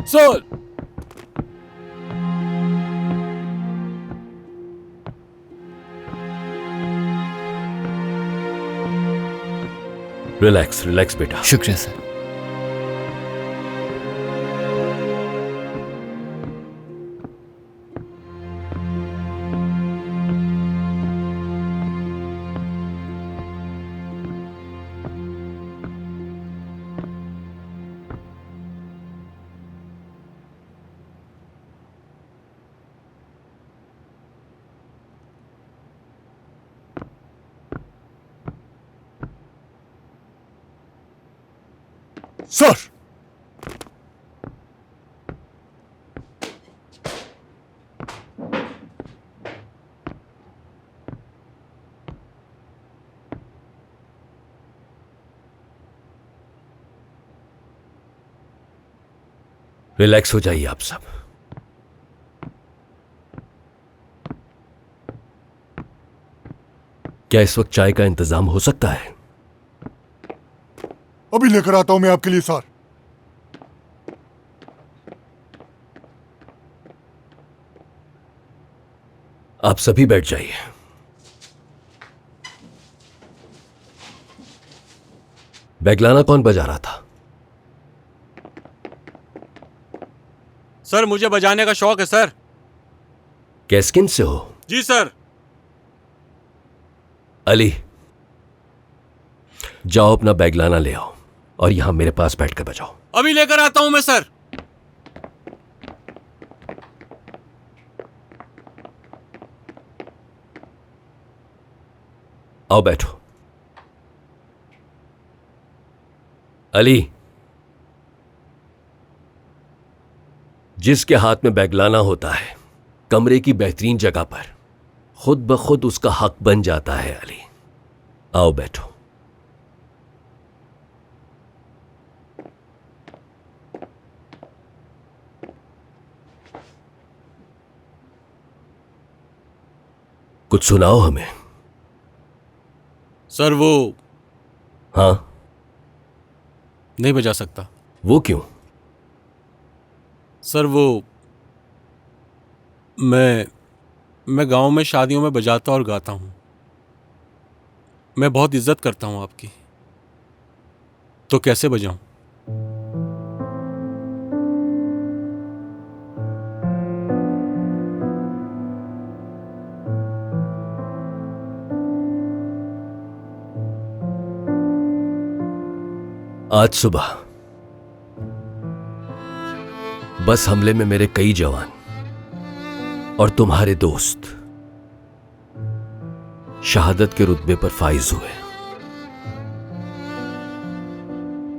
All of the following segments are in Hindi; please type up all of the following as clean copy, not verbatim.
सर। रिलैक्स रिलैक्स बेटा। शुक्रिया सर। सर, रिलैक्स हो जाइए आप सब। क्या इस वक्त चाय का इंतजाम हो सकता है? अभी लेकर आता हूं मैं आपके लिए सर। आप सभी बैठ जाइए। बैगलाना कौन बजा रहा था? सर मुझे बजाने का शौक है सर। कैस्किन से हो? जी सर। अली, जाओ अपना बैगलाना ले आओ और यहां मेरे पास बैठकर बजाओ। अभी लेकर आता हूं मैं सर। आओ बैठो। अली, जिसके हाथ में बैगलाना होता है कमरे की बेहतरीन जगह पर खुद ब खुद उसका हक बन जाता है। अली, आओ बैठो। कुछ सुनाओ हमें। सर वो हाँ, नहीं बजा सकता। वो क्यों? सर वो मैं गांव में शादियों में बजाता और गाता हूं। मैं बहुत इज्जत करता हूं आपकी, तो कैसे बजाऊं? आज सुबह बस हमले में मेरे कई जवान और तुम्हारे दोस्त शहादत के रुतबे पर फाइज हुए।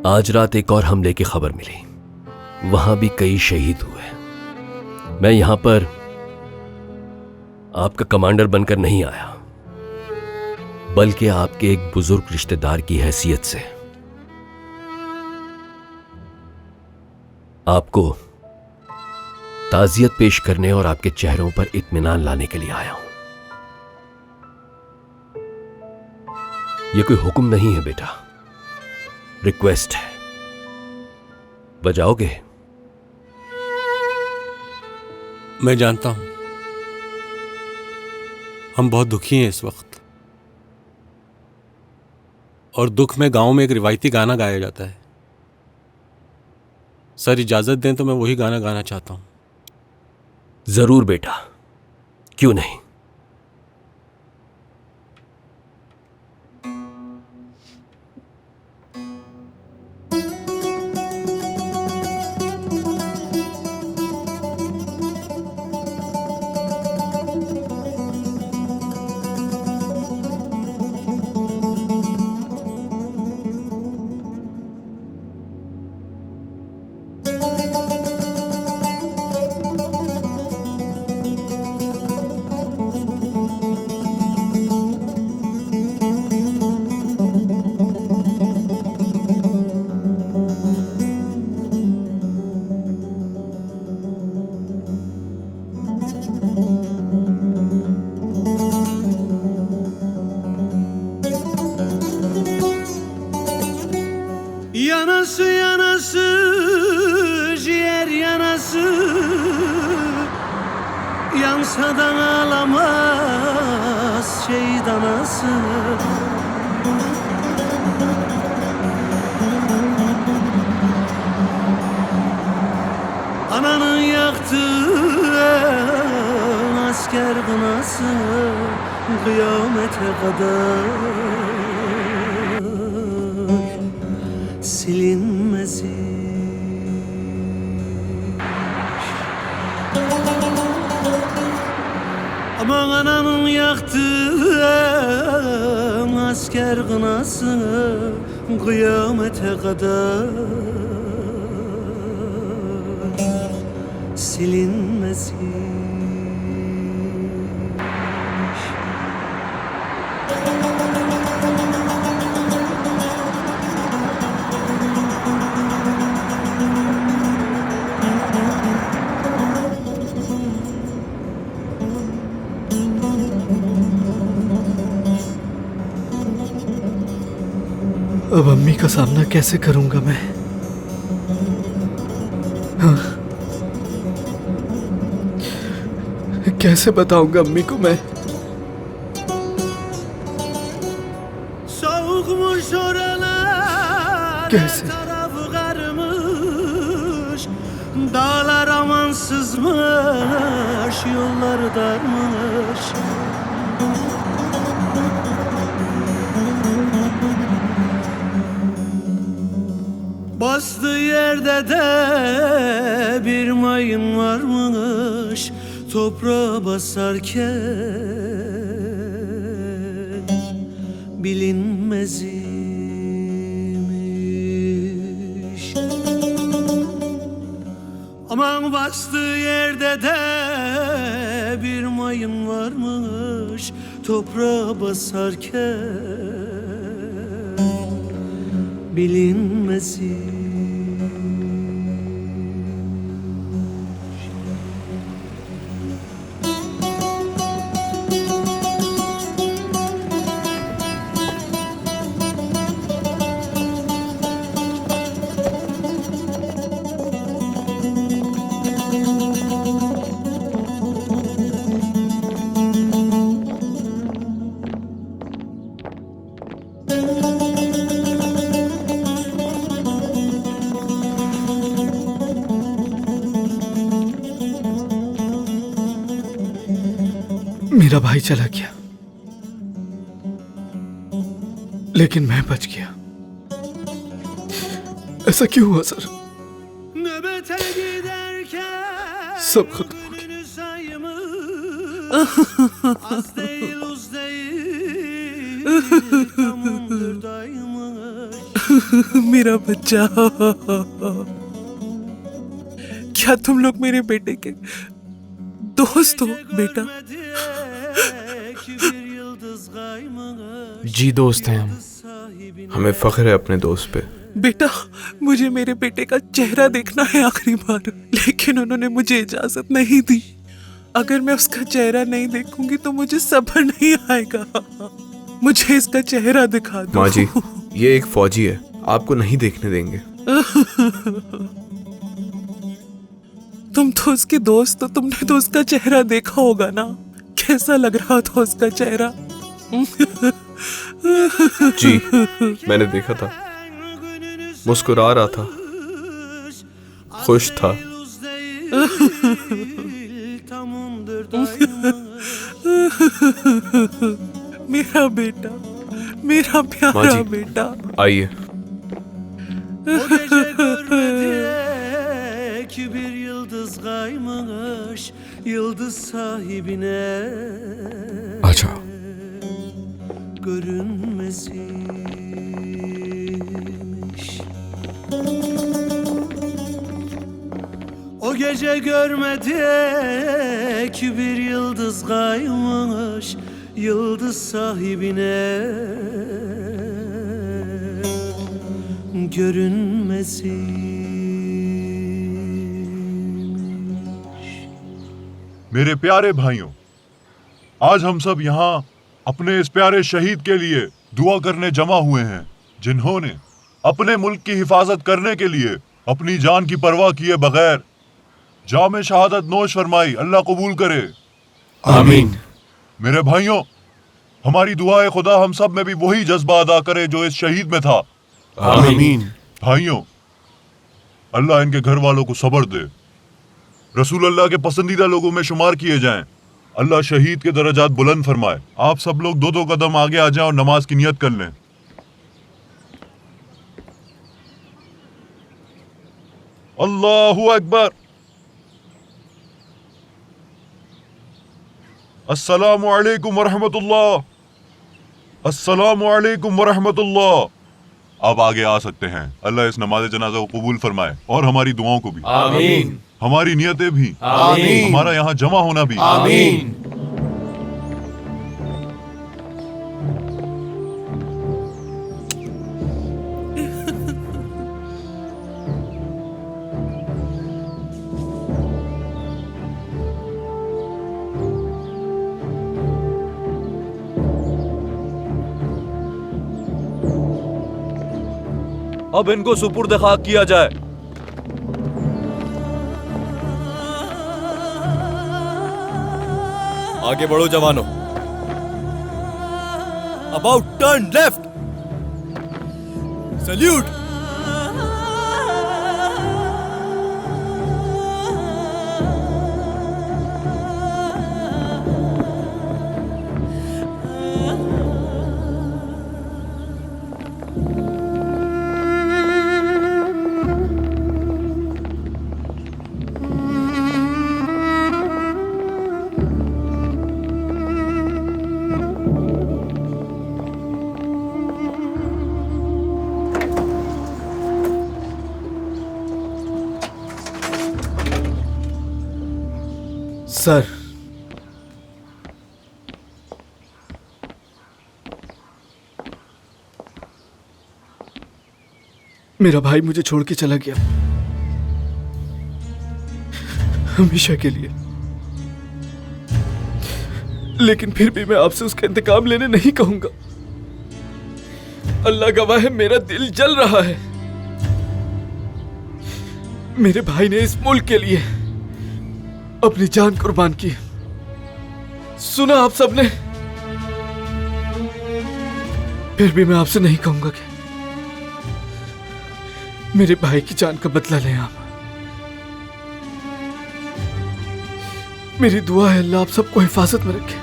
आज रात एक और हमले की खबर मिली, वहां भी कई शहीद हुए। मैं यहां पर आपका कमांडर बनकर नहीं आया, बल्कि आपके एक बुजुर्ग रिश्तेदार की हैसियत से आपको ताजियत पेश करने और आपके चेहरों पर इत्मीनान लाने के लिए आया हूं। यह कोई हुक्म नहीं है बेटा, रिक्वेस्ट है। बजाओगे? मैं जानता हूं हम बहुत दुखी हैं इस वक्त, और दुख में गांव में एक रिवायती गाना गाया जाता है। सर इजाजत दें तो मैं वही गाना गाना चाहता हूं। जरूर बेटा, क्यों नहीं। Yanası yanası ciğer yana Yansa da ağlamaz şehit anası. Ananın yaktığı asker kınası kıyamete kadar silinmez. Aman ananın yaktığı asker kınası kıyamete kadar silinmez. अब अम्मी का सामना कैसे करूंगा मैं? हाँ? कैसे बताऊंगा अम्मी को मैं? Soğukmuş oralar, कैसे? tarafı karmış, dağlar amansızmış, yollar darmış. Bastığı yerde de bir mayın varmış, toprağa basarken bilinmez imiş. Aman bastığı yerde de bir mayın varmış, toprağa basarken bilinmez imiş. मेरा भाई चला गया, लेकिन मैं बच गया। ऐसा क्यों हुआ सर? Nöbete giderken सब खत्म हो गया। gününü saymış, az değil uz değil, tamamdır daymış. मेरा बच्चा, क्या तुम लोग मेरे बेटे के दोस्त हो बेटा? जी दोस्त हैं हम, हमें फख्र है अपने दोस्त पे। बेटा, मुझे मेरे बेटे का चेहरा देखना है आखिरी बार, लेकिन उन्होंने मुझे इजाजत नहीं दी। अगर मैं उसका चेहरा नहीं देखूंगी तो मुझे सब्र नहीं आएगा। मुझे इसका चेहरा दिखा दो। माँ जी, ये एक फौजी है, आपको नहीं देखने देंगे। तुम तो उसके दोस्त हो, तुमने तो उसका चेहरा देखा होगा ना? कैसा लग रहा था उसका चेहरा? जी, मैंने देखा था, मुस्कुरा रहा था, खुश था। मेरा बेटा, मेरा माँ प्यारा जी, बेटा। आइए। O gece görmedi ki bir yıldız kaymış, yıldız sahibine अच्छा, görünmez imiş. O gece görmedi ki bir yıldız kaymış, yıldız sahibine görünmez imiş. मेरे प्यारे भाइयों, आज हम सब यहाँ अपने इस प्यारे शहीद के लिए दुआ करने जमा हुए हैं, जिन्होंने अपने मुल्क की हिफाजत करने के लिए अपनी जान की परवाह किए बगैर जाम शहादत नोश फरमाई। अल्लाह कबूल करे। आमीन। मेरे भाइयों, हमारी दुआ है खुदा हम सब में भी वही जज्बा अदा करे जो इस शहीद में था। आमीन। भाइयों, अल्लाह इनके घर वालों को सब्र दे, रसूल अल्लाह के पसंदीदा लोगों में शुमार किए जाएं। अल्लाह शहीद के दर्जात बुलंद फरमाए। आप सब लोग दो दो कदम आगे आ जाएं और नमाज की नियत कर लें। अल्लाहु अकबर। अस्सलामु अलैकुम वरहमतुल्लाह। अस्सलामु अलैकुम वरहमतुल्लाह। आप आगे आ सकते हैं। अल्लाह इस नमाज जनाजा को कबूल फरमाए और हमारी दुआओं को भी। आमीन। हमारी नियतें भी। आमीन। हमारा यहाँ जमा होना भी। आमीन। अब इनको सुपुर्द खाक किया जाए। आगे बढ़ो जवानों। About turn left. Salute. Sir, मेरा भाई मुझे छोड़ के चला गया, हमेशा के लिए। लेकिन फिर भी मैं आपसे उसका इंतकाम लेने नहीं कहूंगा। अल्लाह गवाह है, मेरा दिल जल रहा है। मेरे भाई ने इस मुल्क के लिए अपनी जान कुर्बान की। सुना आप सबने। फिर भी मैं आपसे नहीं कहूंगा कि मेरे भाई की जान का बदला लें आप। मेरी दुआ है अल्लाह आप सबको हिफाजत में रखे।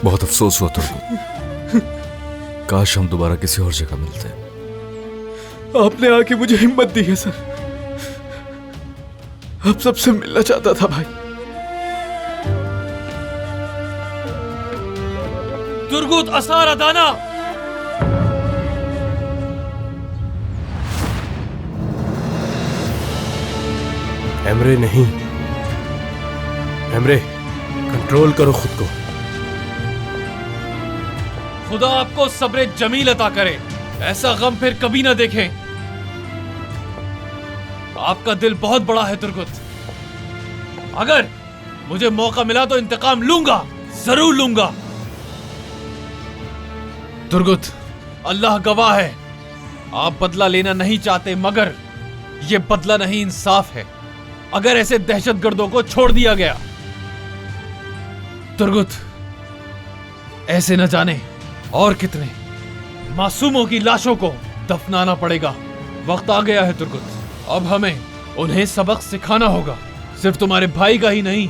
बहुत अफसोस हुआ तुमको। काश हम दोबारा किसी और जगह मिलते। आपने आके मुझे हिम्मत दी है सर। आप सबसे मिलना चाहता था भाई। तुर्गुत असार अदाना। एमरे नहीं, एमरे कंट्रोल करो खुद को। खुदा आपको सब्र जमील अता करे, ऐसा गम फिर कभी ना देखें। आपका दिल बहुत बड़ा है तुर्गुत। अगर मुझे मौका मिला तो इंतकाम लूंगा, जरूर लूंगा। तुर्गुत, अल्लाह गवाह है, आप बदला लेना नहीं चाहते, मगर यह बदला नहीं, इंसाफ है। अगर ऐसे दहशतगर्दों को छोड़ दिया गया, तुर्गुत ऐसे न जाने और कितने मासूमों की लाशों को दफनाना पड़ेगा। वक्त आ गया है तुर्गुत, अब हमें उन्हें सबक सिखाना होगा। सिर्फ तुम्हारे भाई का ही नहीं,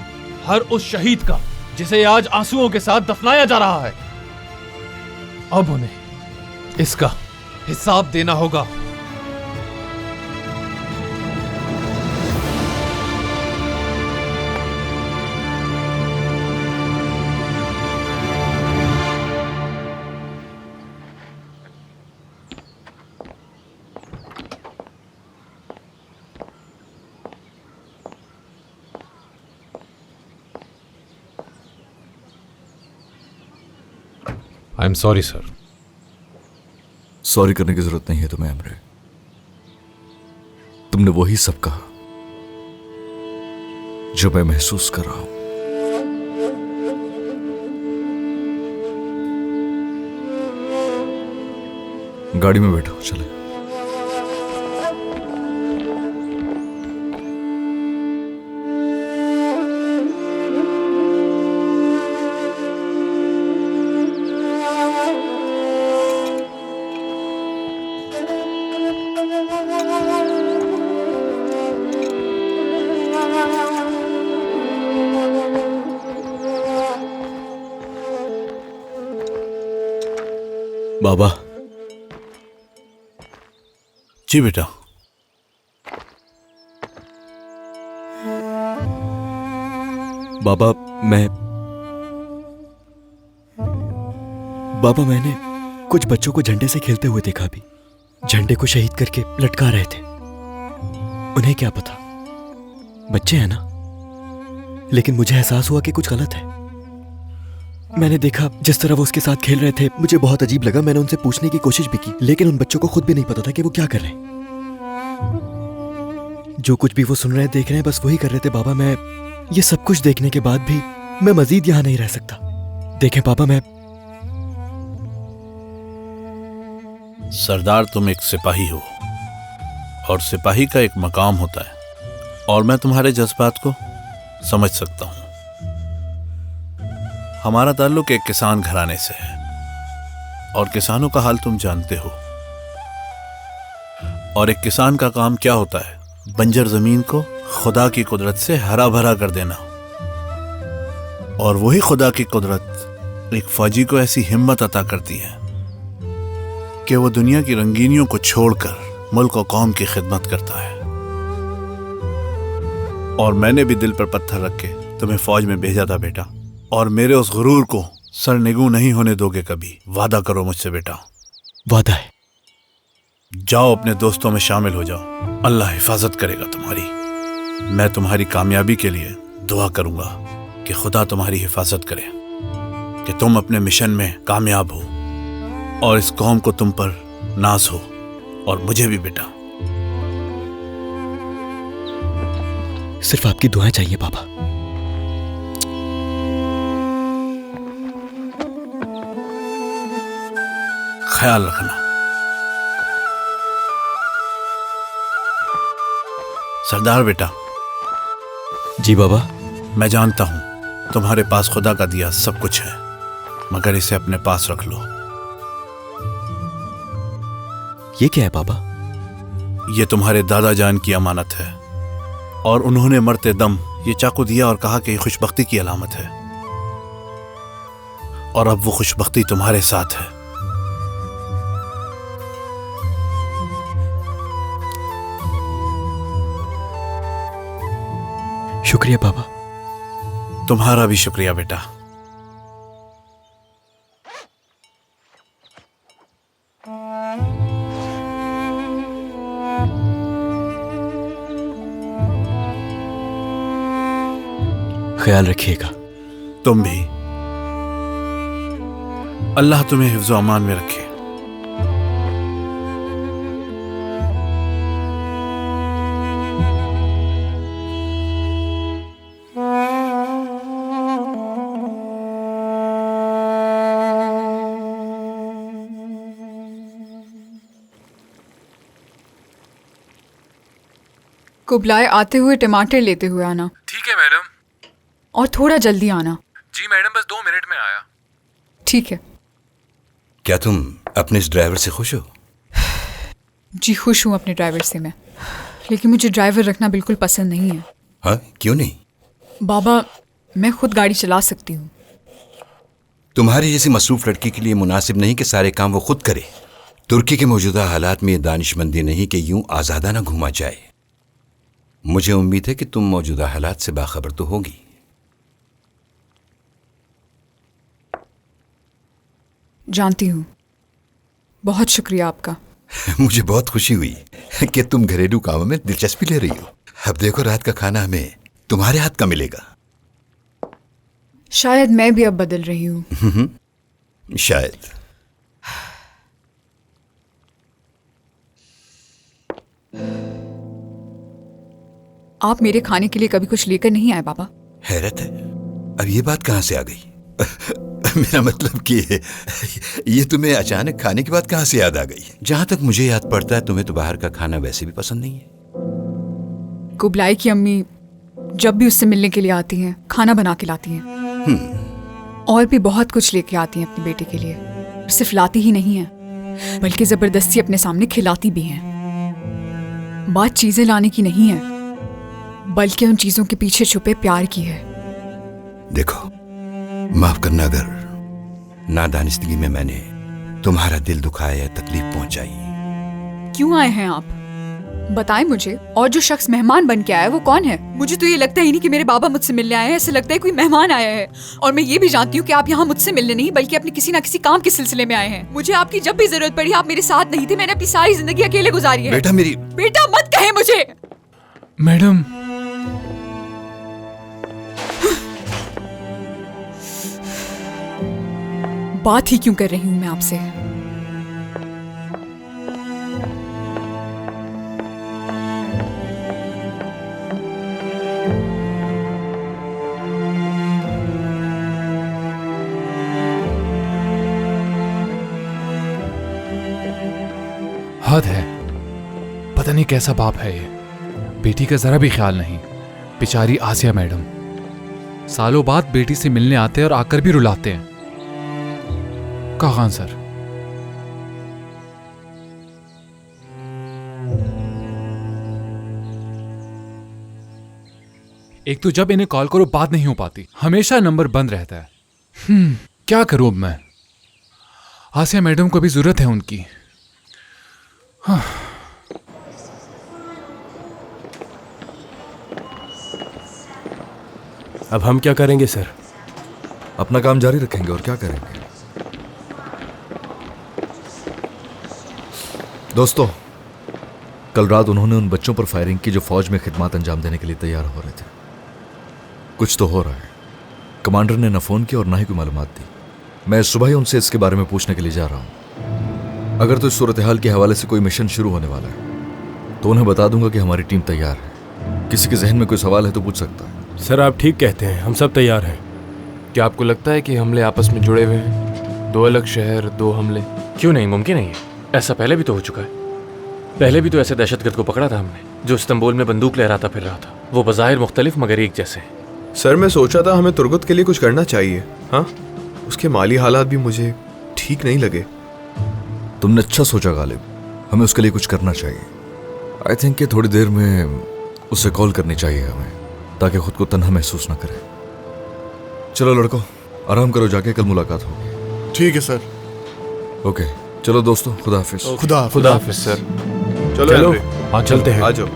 हर उस शहीद का जिसे आज आंसुओं के साथ दफनाया जा रहा है। अब उन्हें इसका हिसाब देना होगा। I am sorry sir. Sorry करने की जरूरत नहीं है तुम्हें एमरे। तुमने वही सब कहा जो मैं महसूस कर रहा हूं। गाड़ी में बैठो, चले। बाबा। जी बेटा। बाबा मैंने कुछ बच्चों को झंडे से खेलते हुए देखा अभी। झंडे को शहीद करके लटका रहे थे। उन्हें क्या पता, बच्चे हैं ना। लेकिन मुझे एहसास हुआ कि कुछ गलत है। मैंने देखा जिस तरह वो उसके साथ खेल रहे थे, मुझे बहुत अजीब लगा। मैंने उनसे पूछने की कोशिश भी की, लेकिन उन बच्चों को खुद भी नहीं पता था कि वो क्या कर रहे हैं। जो कुछ भी वो सुन रहे देख रहे हैं, बस वही कर रहे थे। बाबा, मैं ये सब कुछ देखने के बाद भी मैं मजीद यहां नहीं रह सकता। देखें पापा, मैं सरदार, तुम एक सिपाही हो और सिपाही का एक मकाम होता है, और मैं तुम्हारे जज्बात को समझ सकता हूं। हमारा ताल्लुक एक किसान घराने से है और किसानों का हाल तुम जानते हो। और एक किसान का काम क्या होता है? बंजर जमीन को खुदा की कुदरत से हरा भरा कर देना। और वही खुदा की कुदरत एक फौजी को ऐसी हिम्मत अता करती है कि वो दुनिया की रंगीनियों को छोड़कर मुल्क और कौम की खिदमत करता है। और मैंने भी दिल पर पत्थर रख के तुम्हें फौज में भेजा था बेटा, और मेरे उस गुरूर को सरनिगू नहीं होने दोगे कभी। वादा करो मुझसे बेटा। वादा है। जाओ, अपने दोस्तों में शामिल हो जाओ। अल्लाह हिफाजत करेगा तुम्हारी। मैं तुम्हारी कामयाबी के लिए दुआ करूंगा कि खुदा तुम्हारी हिफाजत करे, कि तुम अपने मिशन में कामयाब हो और इस कौम को तुम पर नाज हो, और मुझे भी बेटा। सिर्फ आपकी दुआएं चाहिए पापा। ख्याल रखना। सरदार बेटा। जी बाबा। मैं जानता हूं तुम्हारे पास खुदा का दिया सब कुछ है, मगर इसे अपने पास रख लो। ये क्या है पापा? ये तुम्हारे दादा जान की अमानत है, और उन्होंने मरते दम ये चाकू दिया और कहा कि ये खुशबख्ती की अलामत है। और अब वो खुशबख्ती तुम्हारे साथ है। शुक्रिया पापा। तुम्हारा भी शुक्रिया बेटा। ख्याल रखिएगा। तुम भी। अल्लाह तुम्हें हिफ्ज़ो अमान में रखे। कुबलाए आते हुए टमाटर लेते हुए आना। ठीक है मैडम। और थोड़ा जल्दी आना। जी मैडम, बस 2 मिनट में आया। ठीक है। क्या तुम अपने इस ड्राइवर से खुश हो? जी खुश हूँ अपने ड्राइवर से मैं, लेकिन मुझे ड्राइवर रखना बिल्कुल पसंद नहीं है। हाँ, क्यों नहीं? बाबा, मैं खुद गाड़ी चला सकती हूँ। तुम्हारी जैसी मसरूफ लड़की के लिए मुनासिब नहीं कि सारे काम वो खुद करे। तुर्की के मौजूदा हालात में ये दानिशमंदी नहीं कि यूं आज़ादाना घूमा जाए। मुझे उम्मीद है कि तुम मौजूदा हालात से बाखबर तो होगी। जानती हूँ। बहुत शुक्रिया आपका। मुझे बहुत खुशी हुई कि तुम घरेलू कामों में दिलचस्पी ले रही हो। अब देखो, रात का खाना हमें तुम्हारे हाथ का मिलेगा। शायद मैं भी अब बदल रही हूँ। शायद। आप मेरे खाने के लिए कभी कुछ लेकर नहीं आए पापा? हैरत है, अब ये बात कहाँ से आ गई? मेरा मतलब कि ये तुम्हें अचानक खाने की बात कहाँ से याद आ गई? जहां तक मुझे याद पड़ता है, तुम्हें तो बाहर का खाना वैसे भी पसंद नहीं है। कुबलाई की अम्मी जब भी उससे मिलने के लिए आती हैं, खाना बना के लाती हैं। और भी बहुत कुछ लेके आती हैं अपने बेटे के लिए। सिर्फ लाती ही नहीं है, बल्कि जबरदस्ती अपने सामने खिलाती भी हैं। बात चीजें लाने की नहीं है, बल्कि उन चीजों के पीछे छुपे प्यार की है। देखो, माफ करना अगर नादानिस्तगी में मैंने तुम्हारा दिल दुखाया या तकलीफ पहुंचाई। क्यों आए हैं आप? बताएं मुझे। और जो शख्स मेहमान बन के आया है वो कौन है? मुझे तो ये लगता ही नहीं कि मेरे बाबा मुझसे मिलने आए हैं, ऐसे लगता है कोई मेहमान आया है। और मैं ये भी जानती हूँ कि आप यहाँ मुझसे मिलने नहीं बल्कि अपने किसी ना किसी काम के सिलसिले में आए हैं। मुझे आपकी जब भी जरूरत पड़ी आप मेरे साथ नहीं थे। मैंने अपनी सारी जिंदगी अकेले गुजारी है। बेटा मेरी बेटा मत कहे मुझे। मैडम, बात ही क्यों कर रही हूँ मैं आपसे? हद है। पता नहीं कैसा बाप है ये। बेटी का जरा भी ख्याल नहीं। बेचारी आसिया मैडम सालों बाद बेटी से मिलने आते हैं और आकर भी रुलाते हैं। खान सर, एक तो जब इन्हें कॉल करो बात नहीं हो पाती, हमेशा नंबर बंद रहता है। क्या करूं अब मैं? आसिया मैडम को भी जरूरत है उनकी। हाँ। अब हम क्या करेंगे सर? अपना काम जारी रखेंगे और क्या करेंगे। दोस्तों, कल रात उन्होंने उन बच्चों पर फायरिंग की जो फौज में खिदमत अंजाम देने के लिए तैयार हो रहे थे। कुछ तो हो रहा है। कमांडर ने न फोन किया और ना ही कोई मालूमात दी। मैं सुबह ही उनसे इसके बारे में पूछने के लिए जा रहा हूं। अगर तो इस सूरत हाल के हवाले से कोई मिशन शुरू होने वाला है तो उन्हें बता दूंगा कि हमारी टीम तैयार है। किसी के जहन में कोई सवाल है तो पूछ सकता है। सर आप ठीक कहते हैं, हम सब तैयार हैं। क्या आपको लगता है कि हमले आपस में जुड़े हुए हैं? दो अलग शहर, दो हमले? क्यों नहीं, मुमकिन नहीं है। ऐसा पहले भी तो हो चुका है। पहले भी तो ऐसे दहशतगर्द को पकड़ा था हमने जो इस्तांबुल में बंदूक लहराता फिर रहा था। वो बज़ाहिर मुख्तलिफ मगर एक जैसे। सर मैं सोचा था हमें तुर्गत के लिए कुछ करना चाहिए। हाँ, उसके माली हालात भी मुझे ठीक नहीं लगे। तुमने अच्छा सोचा गालिब, हमें उसके लिए कुछ करना चाहिए। आई थिंक कि थोड़ी देर में उसे कॉल करनी चाहिए हमें, ताकि खुद को तन्हा महसूस ना करे। चलो लड़कों, आराम करो, जाके कल मुलाकात होगी। ठीक है सर। ओके, चलो दोस्तों, खुदा हाफिज। खुदा हाफिज सर। चलो आज चलते हैं। आ जाओ।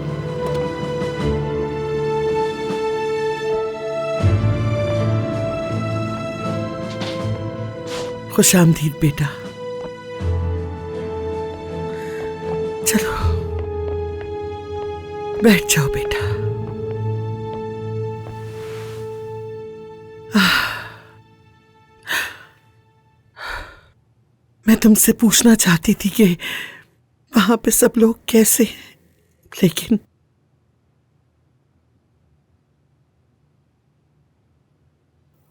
खुश आमदीद बेटा। चलो बैठ जाओ बेटा। मैं तुमसे पूछना चाहती थी कि वहां पे सब लोग कैसे हैं, लेकिन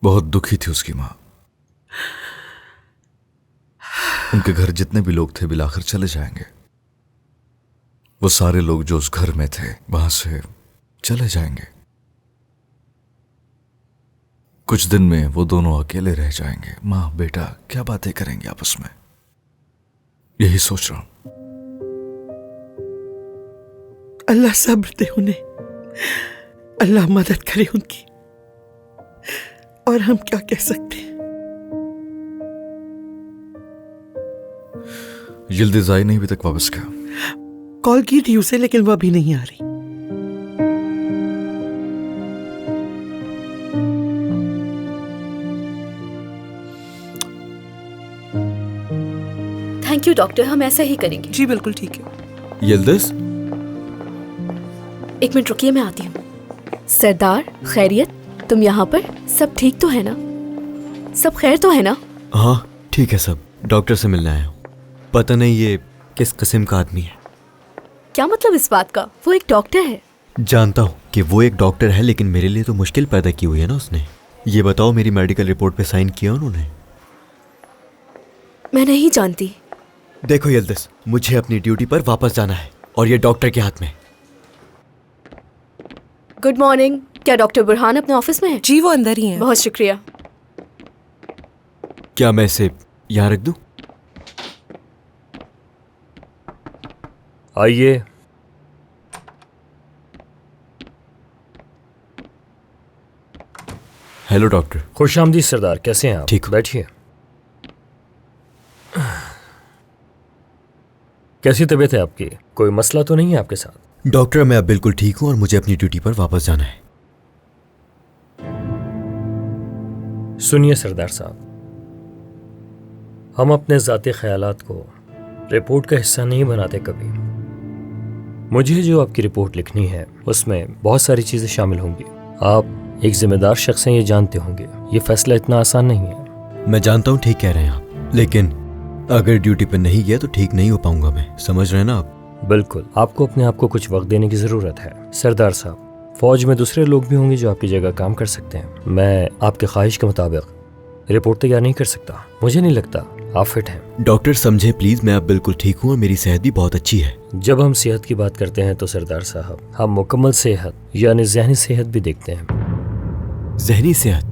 बहुत दुखी थी उसकी मां। उनके घर जितने भी लोग थे बिलाकर चले जाएंगे। वो सारे लोग जो उस घर में थे वहां से चले जाएंगे। कुछ दिन में वो दोनों अकेले रह जाएंगे। मां बेटा क्या बातें करेंगे आपस में, यही सोच रहा हूं। अल्लाह सब्र दे उन्हें, अल्लाह मदद करे उनकी। और हम क्या कह सकते हैं। यिल्दिज़ ने अभी तक वापस किया। कॉल की थी उसे, लेकिन वो अभी नहीं आ रही। थैंक यू डॉक्टर, हम ऐसा ही करेंगे। जी बिल्कुल ठीक है। यिल्दिज़, एक मिनट रुकिए, मैं आती हूँ। सरदार खैरियत, तुम यहाँ पर? सब ठीक तो है ना? सब खैर तो है ना? हाँ ठीक है सब। डॉक्टर से मिलने आया हूँ। पता नहीं ये किस किस्म का आदमी है। क्या मतलब इस बात का? वो एक डॉक्टर है। जानता हूँ कि वो एक डॉक्टर है, लेकिन मेरे लिए तो मुश्किल पैदा की हुई है ना उसने। ये बताओ, मेरी मेडिकल रिपोर्ट पे साइन किया उन्होंने? मैं नहीं जानती। देखो यिल्दिज़, मुझे अपनी ड्यूटी पर वापस जाना है और ये डॉक्टर के हाथ में। Good morning. क्या डॉक्टर बुरहान अपने ऑफिस में है? जी वो अंदर ही है। बहुत शुक्रिया। क्या मैं इसे यहाँ रख दूं? आइए। Hello doctor. खुश आमदीद सरदार, कैसे हैं आप? ठीक। बैठिए। कैसी तबीयत है आपकी? कोई मसला तो नहीं है आपके साथ? डॉक्टर, मैं अब बिल्कुल ठीक हूँ और मुझे अपनी ड्यूटी पर वापस जाना है। सुनिए सरदार साहब, हम अपने ज़ाती ख्यालात को रिपोर्ट का हिस्सा नहीं बनाते कभी। मुझे जो आपकी रिपोर्ट लिखनी है उसमें बहुत सारी चीज़ें शामिल होंगी। आप एक जिम्मेदार शख्स हैं, ये जानते होंगे। ये फैसला इतना आसान नहीं है। मैं जानता हूँ, ठीक कह रहे हैं आप, लेकिन अगर ड्यूटी पर नहीं गया तो ठीक नहीं हो पाऊंगा मैं। समझ रहे हैं ना आप? बिल्कुल, आपको अपने आप को कुछ वक्त देने की ज़रूरत है। सरदार साहब, फौज में दूसरे लोग भी होंगे जो आपकी जगह काम कर सकते हैं। मैं आपके ख्वाहिश के मुताबिक रिपोर्ट तैयार नहीं कर सकता। मुझे नहीं लगता आप फिट हैं। डॉक्टर समझे प्लीज, मैं अब बिल्कुल ठीक हूँ और मेरी सेहत भी बहुत अच्छी है। जब हम सेहत की बात करते हैं तो सरदार साहब, हम मुकम्मल सेहत यानी जहनी सेहत भी देखते हैं। जहनी सेहत?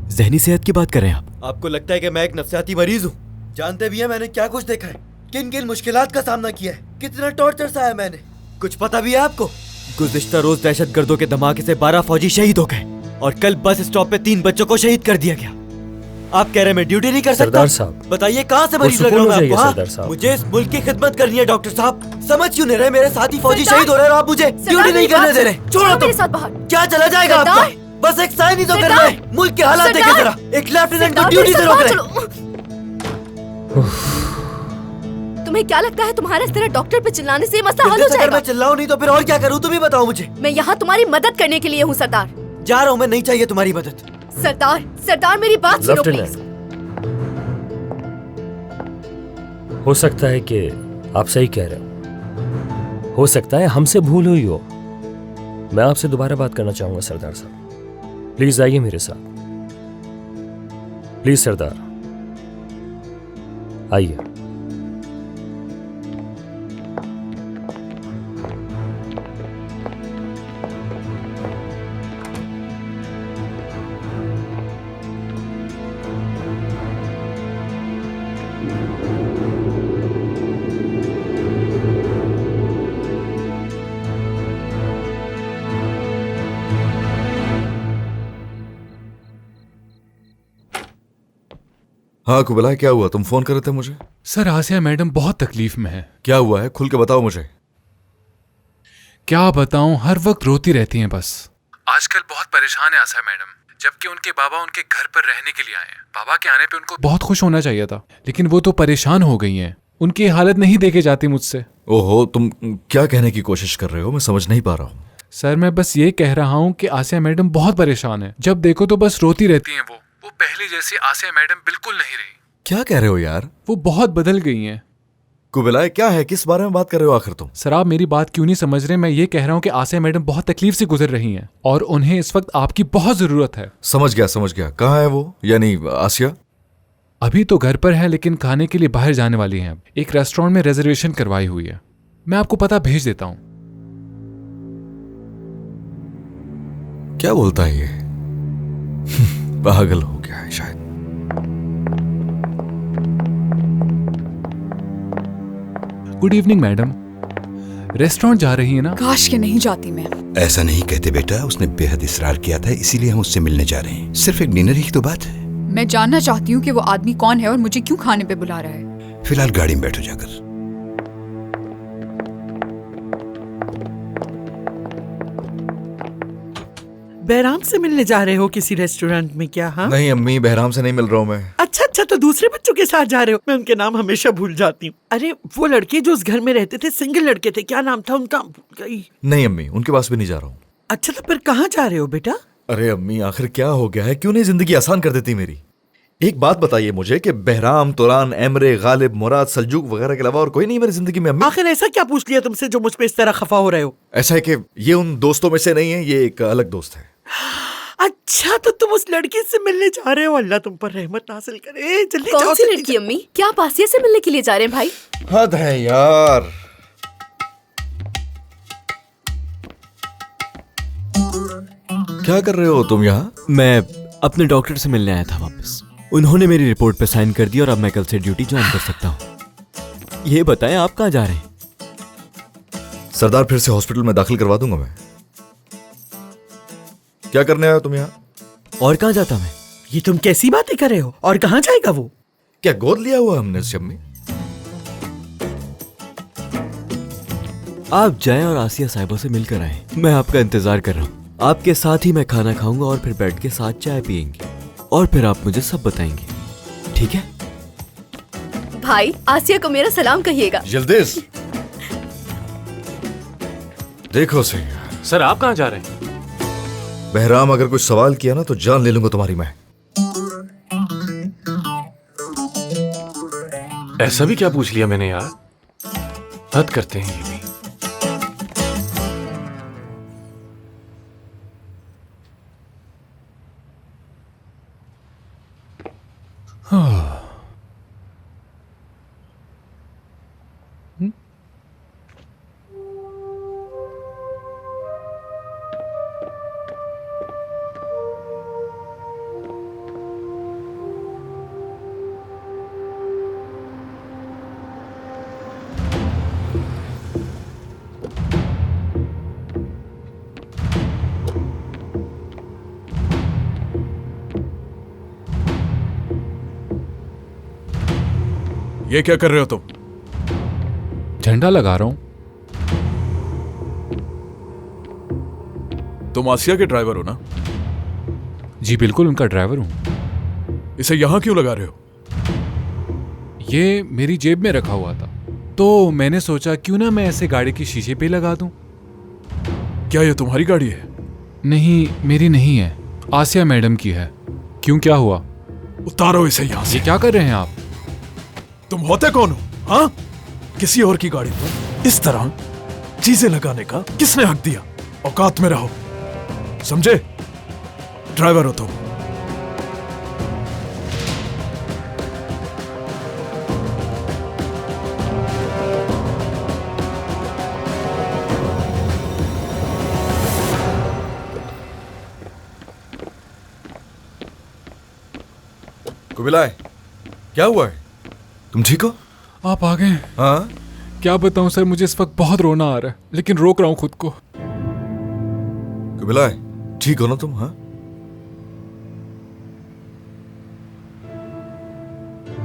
जहनी सेहत की बात कर रहे हैं आप? आपको लगता है कि मैं एक नफसियाती मरीज हूँ? जानते भी हैं मैंने क्या कुछ देखा है, किन किन मुश्किलात का सामना किया है, कितना टॉर्चर सहा मैंने। कुछ पता भी है आपको? गुज़िश्ता रोज दहशतगर्दों के धमाके से 12 फौजी शहीद हो गए और कल बस स्टॉप पे 3 बच्चों को शहीद कर दिया गया। आप कह रहे हैं मैं ड्यूटी नहीं कर सकता? सरदार साहब, बताइए कहाँ से मरीज लग रहा हूँ मैं आपको? हाँ? मुझे इस मुल्क की खिदमत करनी है डॉक्टर साहब। समझ क्यों नहीं रहे? मेरे साथी फौजी शहीद हो रहे हैं और आप मुझे ड्यूटी नहीं करने दे रहे। छोड़ो तुम। क्या चला जाएगा आपका? बस एक साइन ही तो करना है। मुल्क के हालात देखे जरा, एक लेफ्टिनेंट को ड्यूटी से रोक रहे। तुम्हें क्या लगता है तुम्हारे इस तरह डॉक्टर पे चिल्लाने से मसला हल हो जाएगा? अगर मैं चिल्लाऊं नहीं तो फिर और क्या करूं? तुम ही बताओ मुझे। मैं यहाँ तुम्हारी मदद करने के लिए हूँ सरदार। जा रहा हूँ मैं, नहीं चाहिए तुम्हारी मदद। सरदार, सरदार मेरी बात सुनो प्लीज। हो सकता है कि आप सही कह रहे हो सकता है हमसे भूल हुई हो। मैं आपसे दोबारा बात करना चाहूंगा सरदार साहब। प्लीज आइए मेरे साथ। प्लीज सरदार आइए। हाँ कुबला, क्या हुआ? तुम फोन कर रहे थे मुझे? सर, आसिया मैडम बहुत तकलीफ में है। क्या हुआ है? खुल के बताओ मुझे। क्या बताऊं, हर वक्त रोती रहती हैं बस। आजकल बहुत परेशान है आसिया मैडम, जबकि उनके बाबा उनके घर पर रहने के लिए आए हैं। बाबा के आने पे उनको बहुत खुश होना चाहिए था, लेकिन वो तो परेशान हो गई हैं। उनकी हालत नहीं देखे जाती मुझसे। ओहो, तुम क्या कहने की कोशिश कर रहे हो? मैं समझ नहीं पा रहा हूँ। सर, मैं बस ये कह रहा हूँ कि आसिया मैडम बहुत परेशान है। जब देखो तो बस रोती रहती हैं। वो पहले जैसी आसिया मैडम बिल्कुल नहीं रही। क्या कह रहे हो यार? वो बहुत बदल गई हैं। कुबला, क्या है? किस बारे में बात कर रहे हो आखिर तुम? सर, आप मेरी बात क्यों नहीं समझ रहे? मैं ये कह रहा हूँ कि आसिया मैडम बहुत तकलीफ से गुजर रही हैं और उन्हें इस वक्त आपकी बहुत जरूरत है। समझ गया। कहाँ है वो, यानी आसिया? अभी तो घर पर है, लेकिन खाने के लिए बाहर जाने वाली हैं। एक रेस्टोरेंट में रिजर्वेशन करवाई हुई है। मैं आपको पता भेज देता हूँ। क्या बोलता है ये? पागल हो गया है शायद। Good evening madam. रेस्टोरेंट जा रही है ना? काश के नहीं जाती मैं। ऐसा नहीं कहते बेटा, उसने बेहद इसरार किया था, इसीलिए हम उससे मिलने जा रहे हैं। सिर्फ एक डिनर ही तो बात है। मैं जानना चाहती हूँ कि वो आदमी कौन है और मुझे क्यों खाने पे बुला रहा है। फिलहाल गाड़ी में बैठो जाकर। बहराम से मिलने जा रहे हो किसी रेस्टोरेंट में क्या? हाँ नहीं अम्मी, बहराम से नहीं मिल रहा हूँ मैं। अच्छा, तो दूसरे बच्चों के साथ जा रहे हो? मैं उनके नाम हमेशा भूल जाती हूँ। अरे वो लड़के जो उस घर में रहते थे, सिंगल लड़के थे, क्या नाम था उनका? नहीं अम्मी, उनके पास भी नहीं जा रहा हूँ। अच्छा, तो फिर कहाँ जा रहे हो बेटा? अरे अम्मी, आखिर क्या हो गया है? क्यों नहीं जिंदगी आसान कर देती मेरी? एक बात बताइए मुझे कि बहराम, तुरान, एमरे, गालिब, मुराद, सलजूक वगैरह के अलावा और कोई नहीं मेरी जिंदगी में? अम्मी, आखिर ऐसा क्या पूछ लिया तुमसे जो मुझ पे इस तरह खफा हो रहे हो? ऐसा है कि ये उन दोस्तों में से नहीं है, ये एक अलग दोस्त है। अच्छा, तो तुम उस लड़की से मिलने जा रहे हो? अल्लाह तुम पर रहमत नाज़िल करे। जल्दी कौन सी लड़की अम्मी? क्या आप आसिया से मिलने के लिए जा रहे हैं भाई? हद है यार। क्या कर रहे हो तुम यहाँ? मैं अपने डॉक्टर से मिलने आया था वापस। उन्होंने मेरी रिपोर्ट पे साइन कर दी और अब मैं कल से ड्यूटी ज्वाइन कर सकता हूँ। ये बताएं आप कहाँ जा रहे हैं? सरदार, फिर से हॉस्पिटल में दाखिल करवा दूंगा मैं। क्या करने आए हो तुम यहाँ? और कहाँ जाता मैं? ये तुम कैसी बातें कर रहे हो? और कहाँ जाएगा वो? क्या गोद लिया हुआ हमने उससे? अम्मी, आप जाएं और आसिया साहिबा से मिलकर आएं। मैं आपका इंतजार कर रहा हूँ। आपके साथ ही मैं खाना खाऊंगा और फिर बैठ के साथ चाय पियेंगे और फिर आप मुझे सब बताएंगे, ठीक है? भाई आसिया को मेरा सलाम कहिएगा। यल्दिज, देखो सिंह, सर आप कहाँ जा रहे हैं? बहराम अगर कुछ सवाल किया ना तो जान ले लूंगा तुम्हारी मैं। ऐसा भी क्या पूछ लिया मैंने यार, हद करते हैं ये भी। ये क्या कर रहे हो तुम? झंडा लगा रहा हूं। तुम आसिया के ड्राइवर हो ना? जी बिल्कुल, उनका ड्राइवर हूं। इसे यहां क्यों लगा रहे हो? ये मेरी जेब में रखा हुआ था, तो मैंने सोचा क्यों ना मैं ऐसे गाड़ी की शीशे पे लगा दूं। क्या ये तुम्हारी गाड़ी है? नहीं, मेरी नहीं है, आसिया मैडम की है। क्यों, क्या हुआ? उतारो इसे यहां से। ये क्या कर रहे हैं आप? तुम होते कौन हो? हाँ, किसी और की गाड़ी पर इस तरह चीजें लगाने का किसने हक दिया? औकात में रहो, समझे? ड्राइवर हो तुम। कुबिलाय, क्या हुआ है? तुम ठीक हो? आप आ गए? हाँ। क्या बताऊं सर, मुझे इस वक्त बहुत रोना आ रहा है, लेकिन रोक रहा हूं खुद को। कुबिलाय, ठीक हो ना तुम? हाँ।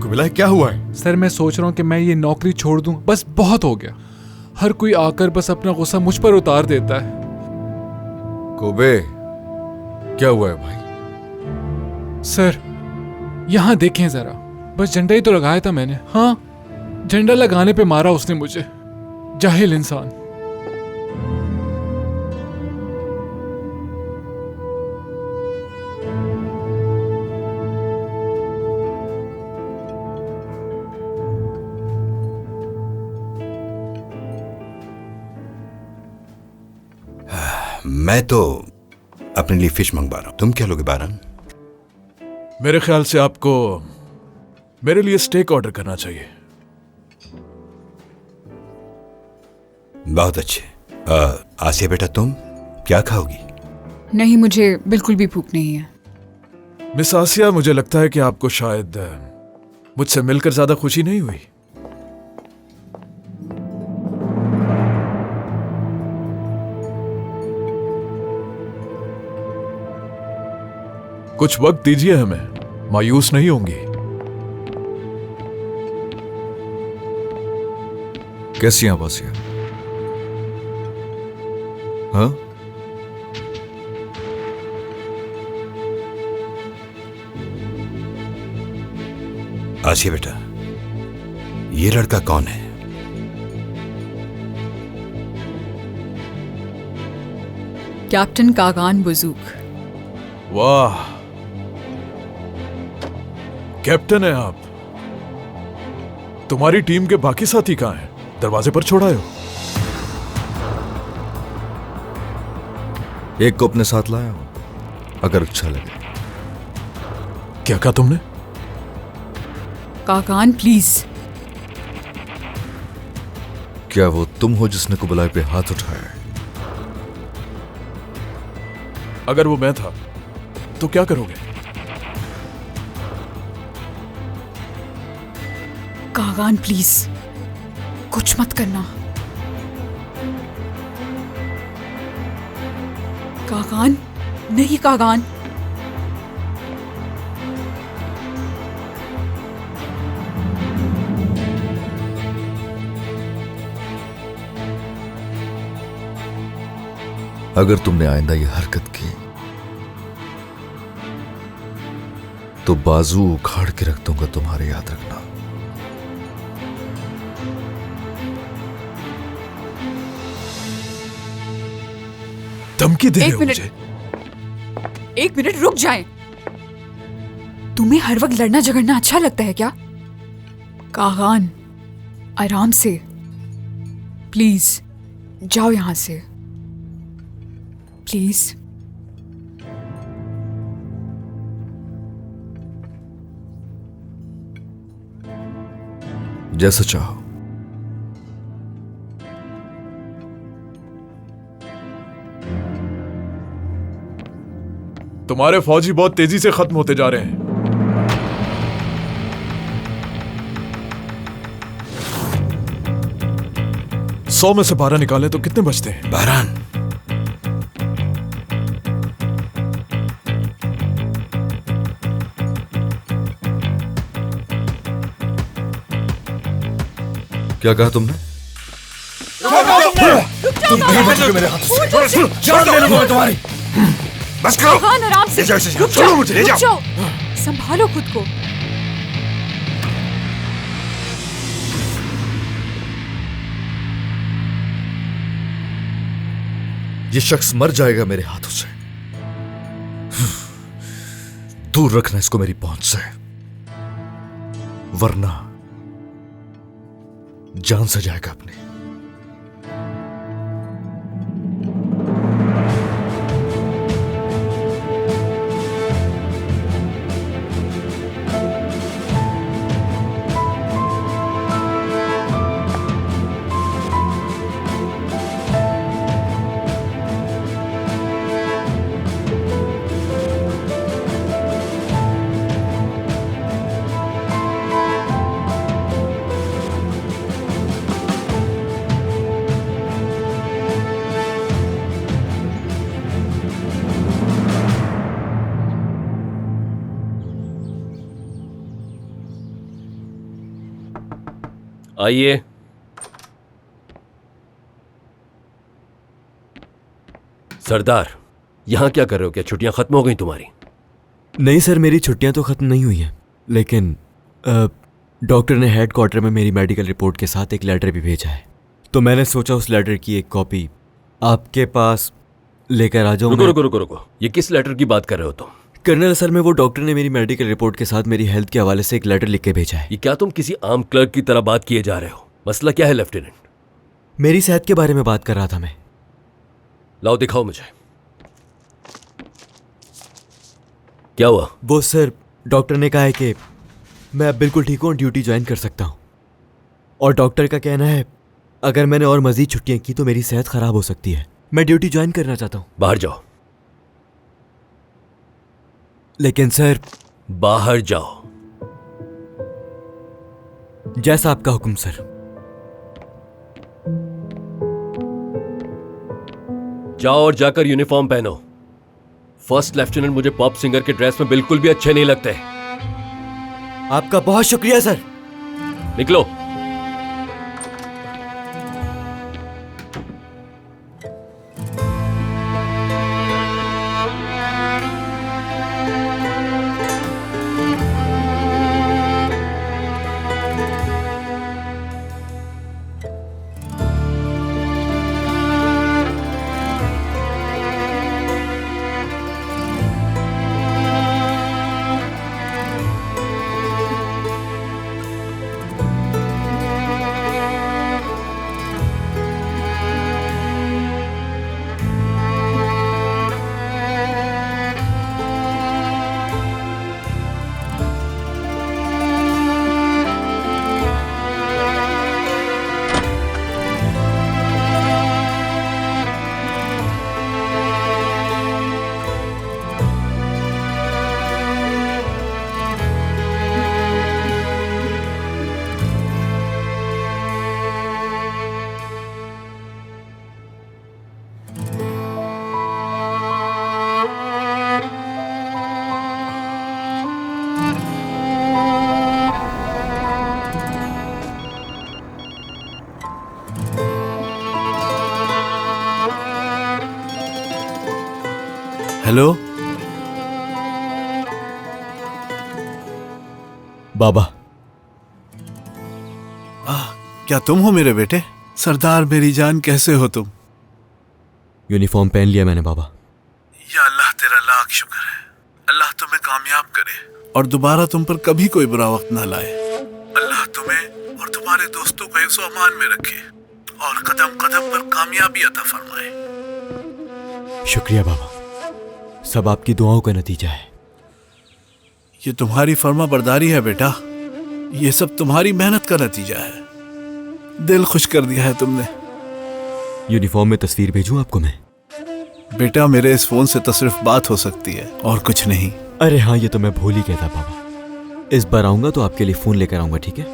कुबिलाय, क्या हुआ है? सर मैं सोच रहा हूं कि मैं ये नौकरी छोड़ दूं, बस बहुत हो गया। हर कोई आकर बस अपना गुस्सा मुझ पर उतार देता है। कोबे, क्या हुआ है भाई? सर यहां देखें जरा, बस झंडा ही तो लगाया था मैंने। हाँ, झंडा लगाने पे मारा उसने मुझे, जाहिल इंसान। मैं तो अपने लिए फिश मंगवा रहा हूं, तुम क्या लोगे बारन? मेरे ख्याल से आपको मेरे लिए स्टेक ऑर्डर करना चाहिए। बहुत अच्छे। आसिया बेटा, तुम क्या खाओगी? नहीं, मुझे बिल्कुल भी भूख नहीं है। मिस आसिया, मुझे लगता है कि आपको शायद मुझसे मिलकर ज्यादा खुशी नहीं हुई। कुछ वक्त दीजिए हमें, मायूस नहीं होंगी। कैसी हैं आप आसिया? हाँ? आसिया बेटा, ये लड़का कौन है? कैप्टन कागान बुजूक। वाह, कैप्टन है आप। तुम्हारी टीम के बाकी साथी कहां हैं? दरवाजे पर छोड़ा हो? एक को अपने साथ लाया हूं, अगर अच्छा लगे। क्या कहा तुमने? कागान प्लीज। क्या वो तुम हो जिसने कुबलाय पे हाथ उठाया? अगर वो मैं था तो क्या करोगे? कागान प्लीज, कुछ मत करना। कागान, नहीं कागान। अगर तुमने आइंदा ये हरकत की तो बाजू उखाड़ के रख दूंगा, तुम्हारे याद रखना। धमकी दे रहे हो मिनट, मुझे? एक मिनट रुक जाएं। तुम्हें हर वक्त लड़ना झगड़ना अच्छा लगता है क्या? कागान, आराम से, प्लीज जाओ यहां से, प्लीज। जैसा चाहो। तुम्हारे फौजी बहुत तेजी से खत्म होते जा रहे हैं। सौ में से 12 निकाले तो कितने बचते हैं? बहरान, क्या कहा तुमने? तुम नहीं बचोगे मेरे हाथ से। जान ले लूंगा मैं तुम्हारी। बस करो। कागान, आराम से, ले जाओ इसे, रुक छोड़ो जाओ, मुझे, ले रुक जाओ। जाओ, संभालो खुद को। ये शख्स मर जाएगा मेरे हाथों से। दूर रखना इसको मेरी पहुंच से, वरना जान से जाएगा अपनी। आइए। सरदार, यहां क्या कर रहे हो? क्या छुट्टियां खत्म हो गई तुम्हारी? नहीं सर, मेरी छुट्टियां तो खत्म नहीं हुई हैं, लेकिन डॉक्टर ने हेड क्वार्टर में मेरी मेडिकल रिपोर्ट के साथ एक लेटर भी भेजा है, तो मैंने सोचा उस लेटर की एक कॉपी आपके पास लेकर आ जाऊं। रुको रुको रुको रुको, ये किस लेटर की बात कर रहे हो तुम? कर्नल, असल में वो डॉक्टर ने मेरी मेडिकल रिपोर्ट के साथ मेरी हेल्थ के हवाले से एक लेटर लिख के भेजा है। ये क्या तुम किसी आम क्लर्क की तरह बात किए जा रहे हो? मसला क्या है लेफ्टिनेंट? मेरी सेहत के बारे में बात कर रहा था मैं। लाओ दिखाओ मुझे, क्या हुआ? वो सर, डॉक्टर ने कहा है कि मैं अब बिल्कुल ठीक हूँ और ड्यूटी ज्वाइन कर सकता हूँ, और डॉक्टर का कहना है अगर मैंने और मजीद छुट्टियां की तो मेरी सेहत खराब हो सकती है। मैं ड्यूटी ज्वाइन करना चाहता हूँ। बाहर जाओ। लेकिन सर, बाहर जाओ। जैसा आपका हुक्म सर। जाओ और जाकर यूनिफॉर्म पहनो। फर्स्ट लेफ्टिनेंट मुझे पॉप सिंगर के ड्रेस में बिल्कुल भी अच्छे नहीं लगते। आपका बहुत शुक्रिया सर। निकलो। हेलो बाबा। क्या तुम हो मेरे बेटे? सरदार मेरी जान, कैसे हो तुम? यूनिफॉर्म पहन लिया मैंने बाबा। या अल्लाह, तेरा लाख शुक्र है। अल्लाह तुम्हें कामयाब करे और दोबारा तुम पर कभी कोई बुरा वक्त ना लाए। अल्लाह तुम्हें और तुम्हारे दोस्तों को हिफ्ज़ अमान में रखे और कदम कदम पर कामयाबी अता फरमाए। शुक्रिया बाबा, सब आपकी दुआओं का नतीजा है। ये तुम्हारी फर्मा बरदारी है बेटा, ये सब तुम्हारी मेहनत का नतीजा है। दिल खुश कर दिया है तुमने। यूनिफॉर्म में तस्वीर भेजूं आपको मैं? बेटा, मेरे इस फोन से तो सिर्फ बात हो सकती है और कुछ नहीं। अरे हाँ, ये तो मैं भूल ही गया था बाबा। इस बार आऊंगा तो आपके लिए फोन लेकर आऊंगा, ठीक है?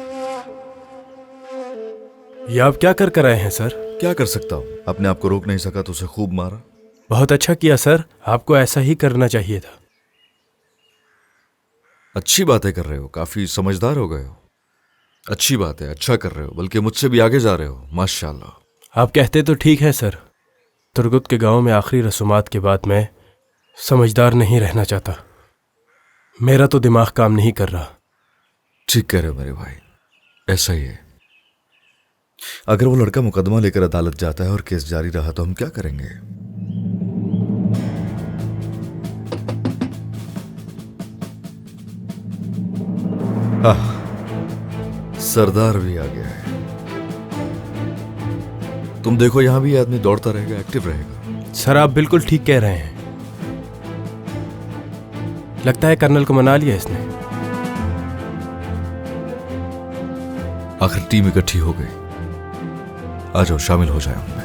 ये आप क्या कर रहे हैं सर? क्या कर सकता हूँ, अपने आप को रोक नहीं सका तो उसे खूब मारा। बहुत अच्छा किया सर, आपको ऐसा ही करना चाहिए था। अच्छी बातें कर रहे हो, काफी समझदार हो गए हो। अच्छी बात है, अच्छा कर रहे हो, बल्कि मुझसे भी आगे जा रहे हो, माशाल्लाह। आप कहते तो ठीक है सर, तुर्गुत के गांव में आखिरी रसूमात के बाद मैं समझदार नहीं रहना चाहता। मेरा तो दिमाग काम नहीं कर रहा। ठीक कह रहे हो मेरे भाई, ऐसा ही है। अगर वो लड़का मुकदमा लेकर अदालत जाता है और केस जारी रहा तो हम क्या करेंगे? सरदार भी आ गया है। तुम देखो, यहां भी आदमी दौड़ता रहेगा, एक्टिव रहेगा। सर आप बिल्कुल ठीक कह रहे हैं। लगता है कर्नल को मना लिया इसने। आखिर टीम इकट्ठी हो गई। आ जाओ, शामिल हो जाए।